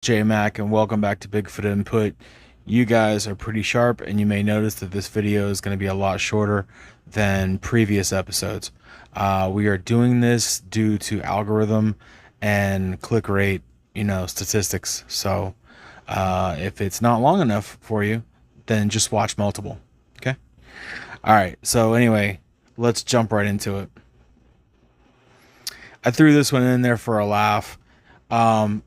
J Mac, and welcome back to Bigfoot Input. You guys are pretty sharp, and you may notice that this video is going to be a lot shorter than previous episodes. We are doing this due to algorithm and click rate, statistics. So if it's not long enough for you, then just watch multiple. Okay? All right. So anyway, let's jump right into it. I threw this one in there for a laugh.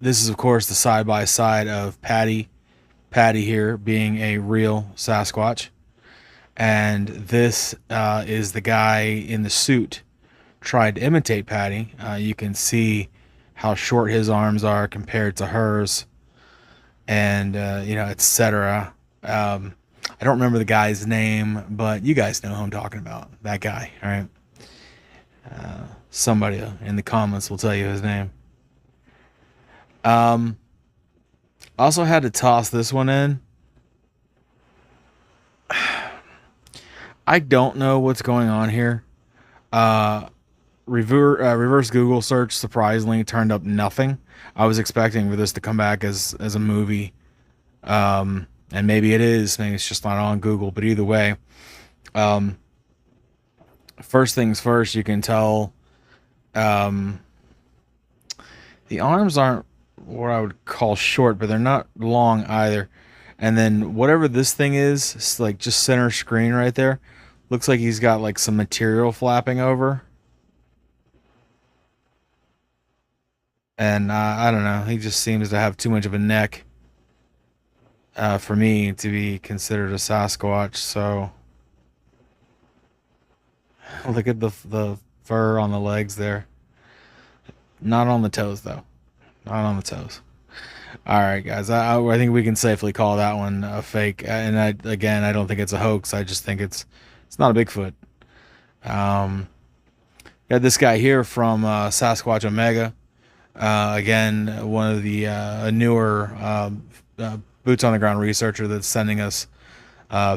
This is, of course, the side by side of Patty here being a real Sasquatch, and this is the guy in the suit tried to imitate Patty. You can see how short his arms are compared to hers, and etc. I don't remember the guy's name, but you guys know who I'm talking about. That guy, all right? Somebody in the comments will tell you his name. I also had to toss this one in. I don't know what's going on here. Reverse Google search surprisingly turned up nothing. I was expecting for this to come back as a movie, and maybe it is. Maybe it's just not on Google. But either way, first things first, you can tell the arms aren't what I would call short, but they're not long either. And then whatever this thing is, it's like just center screen right there. Looks like he's got like some material flapping over. And I don't know. He just seems to have too much of a neck for me to be considered a Sasquatch. So look at the fur on the legs there. Not on the toes though. Not on the toes. All right, guys. I think we can safely call that one a fake. And I don't think it's a hoax. I just think it's not a Bigfoot. Got this guy here from Sasquatch Omega. Again, one of the newer boots on the ground researcher that's sending us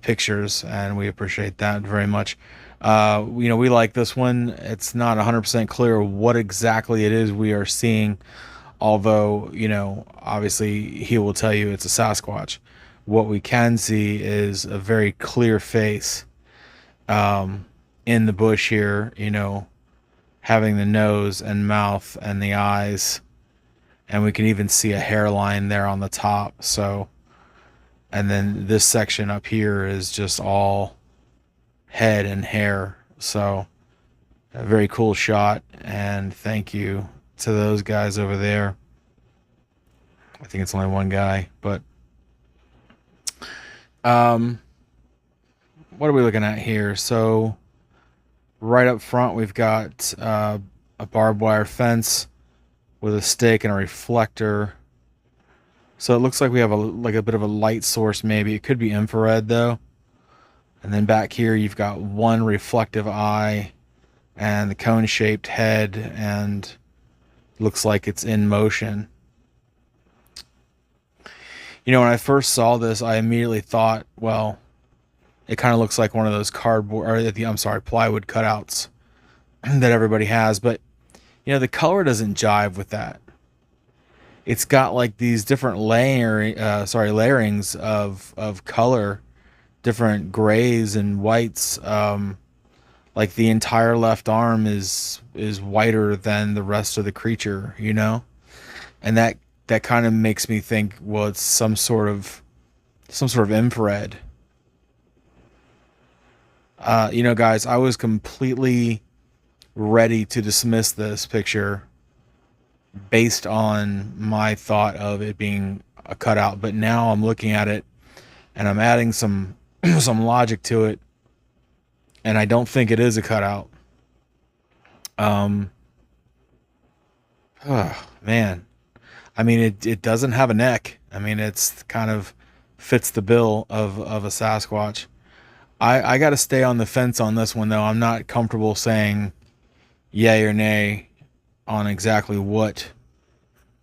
pictures, and we appreciate that very much. We like this one. It's not 100% clear what exactly it is we are seeing, although, obviously he will tell you it's a Sasquatch. What we can see is a very clear face in the bush here, having the nose and mouth and the eyes, and we can even see a hairline there on the top. So, and then this section up here is just all head and hair. So a very cool shot, and thank you to those guys over there. I think it's only one guy, but what are we looking at here? So right up front, we've got a barbed wire fence with a stake and a reflector. So it looks like we have a bit of a light source. Maybe it could be infrared though. And then back here, you've got one reflective eye and the cone-shaped head, and looks like it's in motion. When I first saw this, I immediately thought, well, it kind of looks like one of those plywood cutouts that everybody has. But, the color doesn't jive with that. It's got like these different layerings of color, different grays and whites. Like the entire left arm is whiter than the rest of the creature, and that kind of makes me think, well, it's some sort of infrared. Guys, I was completely ready to dismiss this picture based on my thought of it being a cutout, but now I'm looking at it and I'm adding some some logic to it, and I don't think it is a cutout. Oh, man. I mean, it doesn't have a neck. I mean, it's kind of fits the bill of a Sasquatch. I got to stay on the fence on this one, though. I'm not comfortable saying yay or nay on exactly what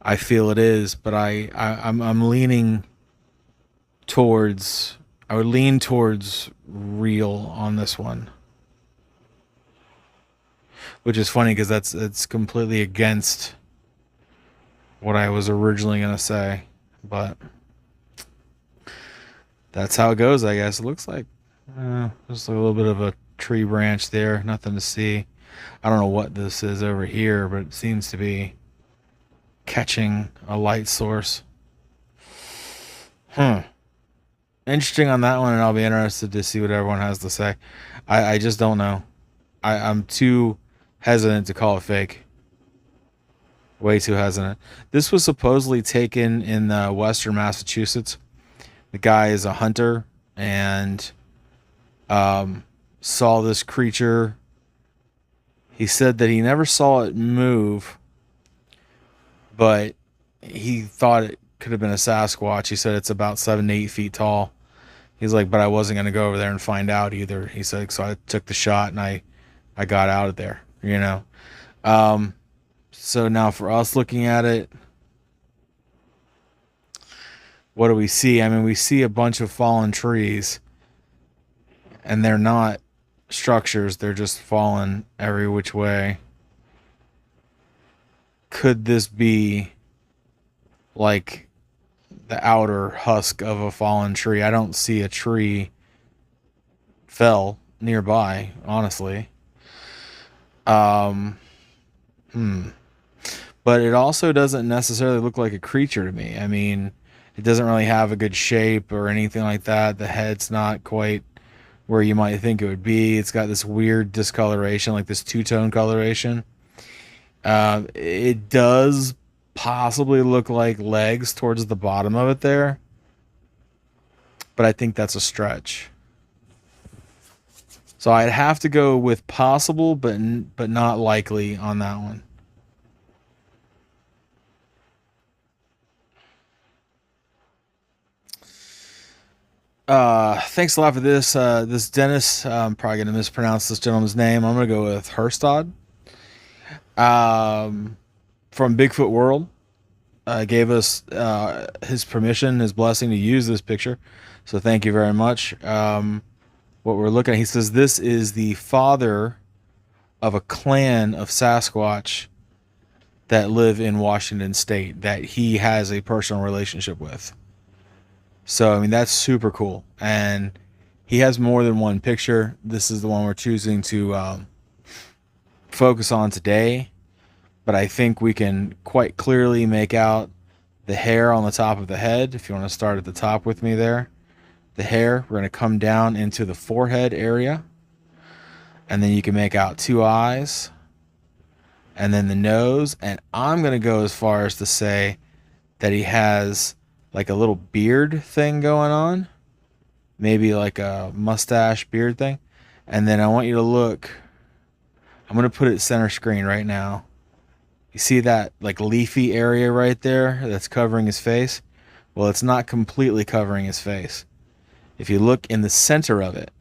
I feel it is, but I'm leaning towards. I would lean towards real on this one, which is funny because it's completely against what I was originally gonna say. but that's how it goes, I guess. It looks like just a little bit of a tree branch there, nothing to see. I don't know what this is over here, but it seems to be catching a light source. Hmm. Interesting on that one, and I'll be interested to see what everyone has to say. I just don't know. I'm too hesitant to call it fake. Way too hesitant. This was supposedly taken in Western Massachusetts. The guy is a hunter and saw this creature. He said that he never saw it move, but he thought it could have been a Sasquatch. He said it's about 7 to 8 feet tall. He's like, but I wasn't going to go over there and find out either. He said, so I took the shot and I got out of there, you know. So now for us looking at it, what do we see? I mean, we see a bunch of fallen trees, and they're not structures, they're just fallen every which way. Could this be like the outer husk of a fallen tree? I don't see a tree fell nearby, honestly. Um, hmm. But it also doesn't necessarily look like a creature to me. I mean, it doesn't really have a good shape or anything like that. The head's not quite where you might think it would be. It's got this weird discoloration, like this two-tone coloration. It does possibly look like legs towards the bottom of it there, but I think that's a stretch. So I'd have to go with possible, but not likely on that one. Thanks a lot for this. This Dennis, I'm probably gonna mispronounce this gentleman's name. I'm gonna go with Herstad. Um, from Bigfoot World, gave us his permission, his blessing to use this picture. So thank you very much. What we're looking at, he says this is the father of a clan of Sasquatch that live in Washington State that he has a personal relationship with. So, I mean, that's super cool. And he has more than one picture. This is the one we're choosing to focus on today. But I think we can quite clearly make out the hair on the top of the head. If you want to start at the top with me there. The hair, we're going to come down into the forehead area. And then you can make out two eyes. And then the nose. And I'm going to go as far as to say that he has like a little beard thing going on. Maybe like a mustache beard thing. And then I want you to look. I'm going to put it center screen right now. You see that like leafy area right there that's covering his face? Well, it's not completely covering his face. If you look in the center of it,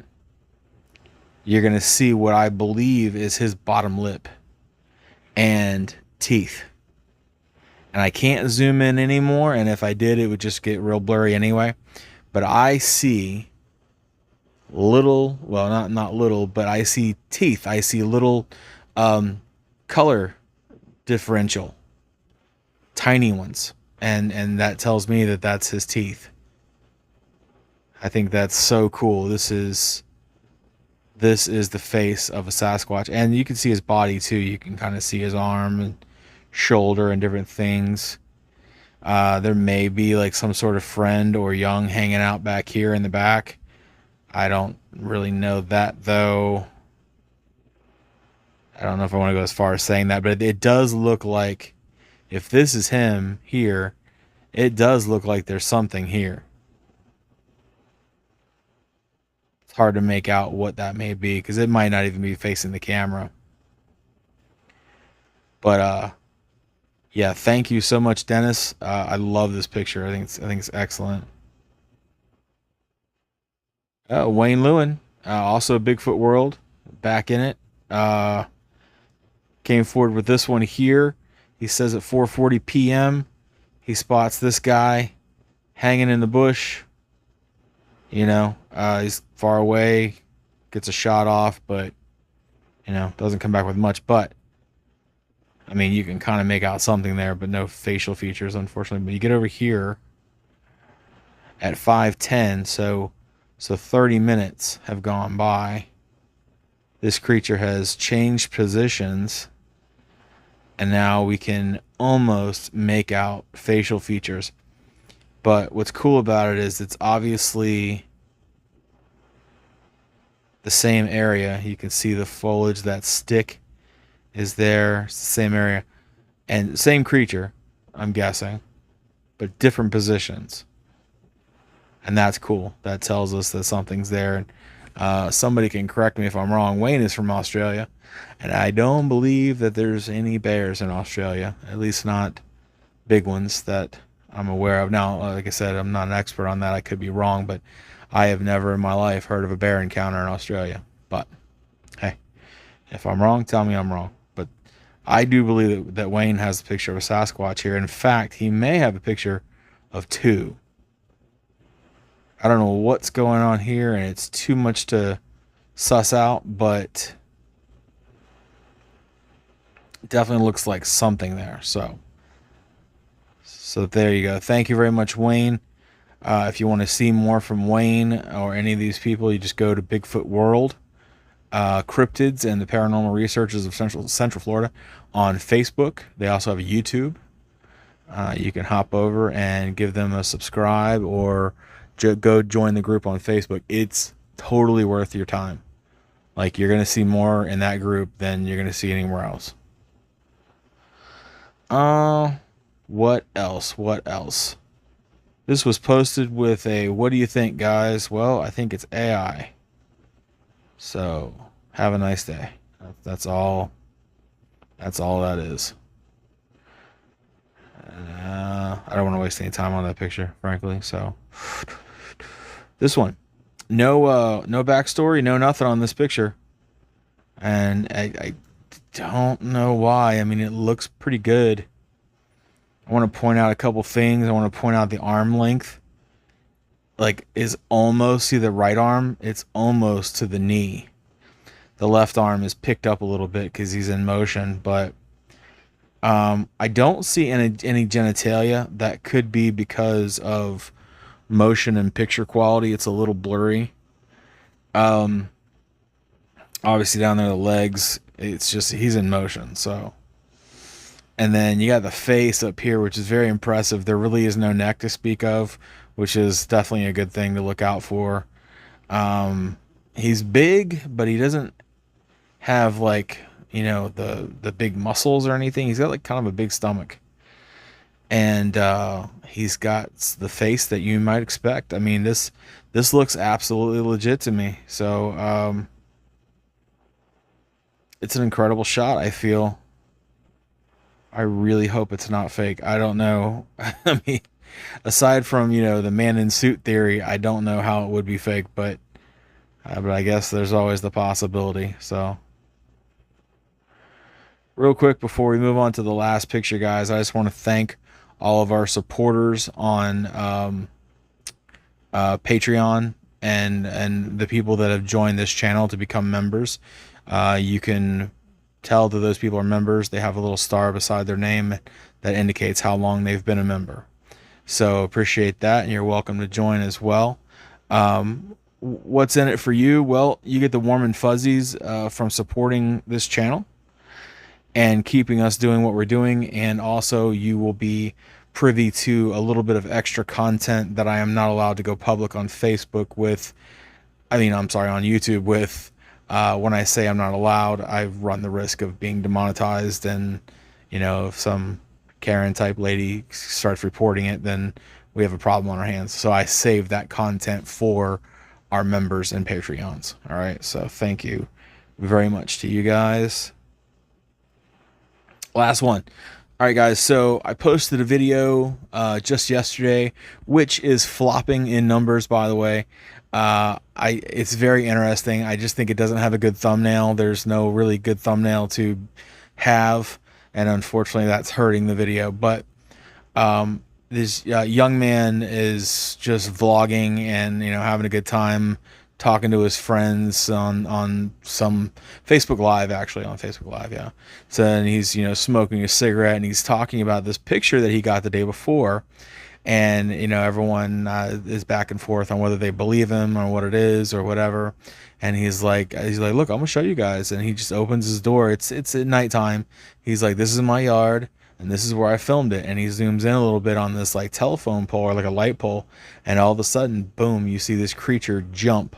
you're going to see what I believe is his bottom lip and teeth. And I can't zoom in anymore, and if I did, it would just get real blurry anyway. But I see little, well, not little, but I see teeth. I see little color differential, tiny ones, and that tells me that that's his teeth. I think that's so cool. This is the face of a Sasquatch, and you can see his body too. You can kind of see his arm and shoulder and different things. There may be like some sort of friend or young hanging out back here in the back. I don't really know that though. I don't know if I want to go as far as saying that, but it does look like if this is him here, it does look like there's something here. It's hard to make out what that may be because it might not even be facing the camera. But yeah, thank you so much, Dennis. I love this picture. I think it's excellent. Wayne Lewin, also Bigfoot World, back in it. Came forward with this one here. He says at 4:40 p.m. he spots this guy hanging in the bush. You know, he's far away, gets a shot off, but you know, doesn't come back with much. But I mean, you can kind of make out something there, but no facial features, unfortunately. But you get over here, at 5:10. So 30 minutes have gone by. This creature has changed positions, and now we can almost make out facial features. But what's cool about it is it's obviously the same area. You can see the foliage, that stick is there. It's the same area. And same creature, I'm guessing, but different positions. And that's cool. That tells us that something's there. Somebody can correct me if I'm wrong. Wayne is from Australia, and I don't believe that there's any bears in Australia, at least not big ones that I'm aware of. Now, like I said, I'm not an expert on that. I could be wrong, but I have never in my life heard of a bear encounter in Australia. But hey, if I'm wrong, tell me I'm wrong. But I do believe that Wayne has a picture of a Sasquatch here. In fact, he may have a picture of two. I don't know what's going on here, and it's too much to suss out, but it definitely looks like something there. So there you go. Thank you very much, Wayne. If you want to see more from Wayne or any of these people, you just go to Bigfoot World, Cryptids, and the Paranormal Researchers of Central Florida on Facebook. They also have a YouTube. You can hop over and give them a subscribe, or go join the group on Facebook. It's totally worth your time. Like, you're going to see more in that group than you're going to see anywhere else. What else? This was posted with a, what do you think, guys? Well, I think it's AI. So, have a nice day. That's all that is. I don't want to waste any time on that picture, frankly. So, this one, no backstory, no nothing on this picture, and I don't know why. I mean, it looks pretty good. I want to point out a couple things. I want to point out the arm length, like, is almost, see the right arm, it's almost to the knee. The left arm is picked up a little bit because he's in motion, but I don't see any genitalia. That could be because of motion and picture quality. It's a little blurry. Obviously down there, the legs, it's just, he's in motion. So, and then you got the face up here, which is very impressive. There really is no neck to speak of, which is definitely a good thing to look out for. He's big, but he doesn't have, like, you know, the big muscles or anything. He's got, like, kind of a big stomach, and he's got the face that you might expect. I mean, this looks absolutely legit to me. So it's an incredible shot, I feel. I really hope it's not fake. I don't know. I mean, aside from, you know, the man in suit theory, I don't know how it would be fake, but I guess there's always the possibility. So, real quick before we move on to the last picture, guys, I just want to thank all of our supporters on Patreon, and the people that have joined this channel to become members. You can tell that those people are members. They have a little star beside their name that indicates how long they've been a member. So appreciate that, and you're welcome to join as well. What's in it for you? Well, you get the warm and fuzzies from supporting this channel and keeping us doing what we're doing, and also you will be privy to a little bit of extra content that I am not allowed to go public on Facebook with, on YouTube with. When I say I'm not allowed, I run the risk of being demonetized, and, you know, if some Karen type lady starts reporting it, then we have a problem on our hands. So I save that content for our members and Patreons. All right. So thank you very much to you guys. Last one. All right, guys. So I posted a video just yesterday, which is flopping in numbers, by the way. It's very interesting. I just think it doesn't have a good thumbnail. There's no really good thumbnail to have, and unfortunately that's hurting the video. But this young man is just vlogging and, you know, having a good time talking to his friends on some Facebook Live, actually on Facebook Live, yeah. So, and he's, you know, smoking a cigarette, and he's talking about this picture that he got the day before. And everyone is back and forth on whether they believe him or what it is or whatever. And he's like, look, I'm gonna show you guys. And he just opens his door. It's at nighttime. He's like, this is my yard and this is where I filmed it. And he zooms in a little bit on this like telephone pole or like a light pole, and all of a sudden, boom, you see this creature jump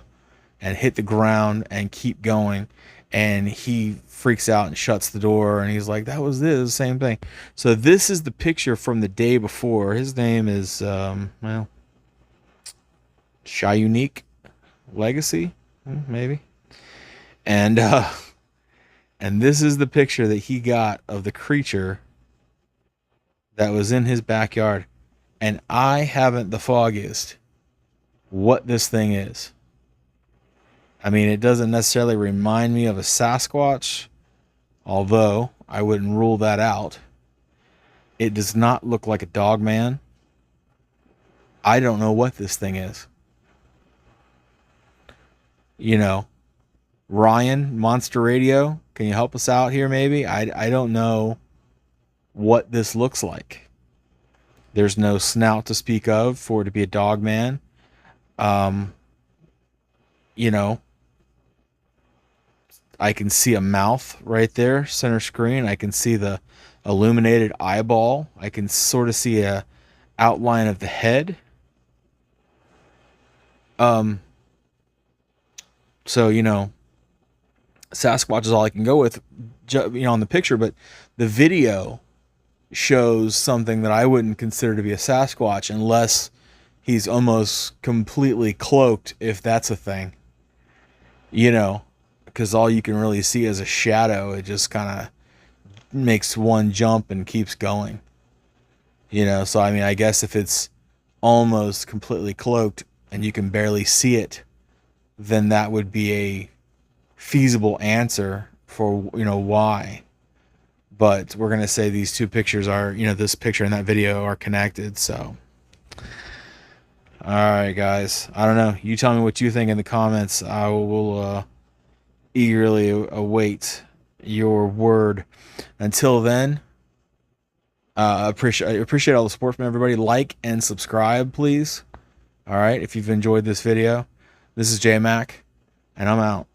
and hit the ground and keep going. And he freaks out and shuts the door, and he's like, that was this same thing. So this is the picture from the day before. His name is well, Shy Unique Legacy, maybe. And and this is the picture that he got of the creature that was in his backyard. And I haven't the foggiest what this thing is. I mean, it doesn't necessarily remind me of a Sasquatch, although I wouldn't rule that out. It does not look like a dog man. I don't know what this thing is. Ryan, Monster Radio, can you help us out here maybe? I don't know what this looks like. There's no snout to speak of for it to be a dog man. You know, I can see a mouth right there, center screen. I can see the illuminated eyeball. I can sort of see a outline of the head. So, Sasquatch is all I can go with, on the picture, but the video shows something that I wouldn't consider to be a Sasquatch unless he's almost completely cloaked, if that's a thing. Because all you can really see is a shadow. It just kind of makes one jump and keeps going. So I mean, I guess if it's almost completely cloaked and you can barely see it, then that would be a feasible answer for, why. But we're going to say these two pictures are, this picture and that video are connected. So, all right, guys. I don't know. You tell me what you think in the comments. I will eagerly await your word. Until then, appreciate all the support from everybody. Like and subscribe, please. All right, if you've enjoyed this video. This is J Mac, and I'm out.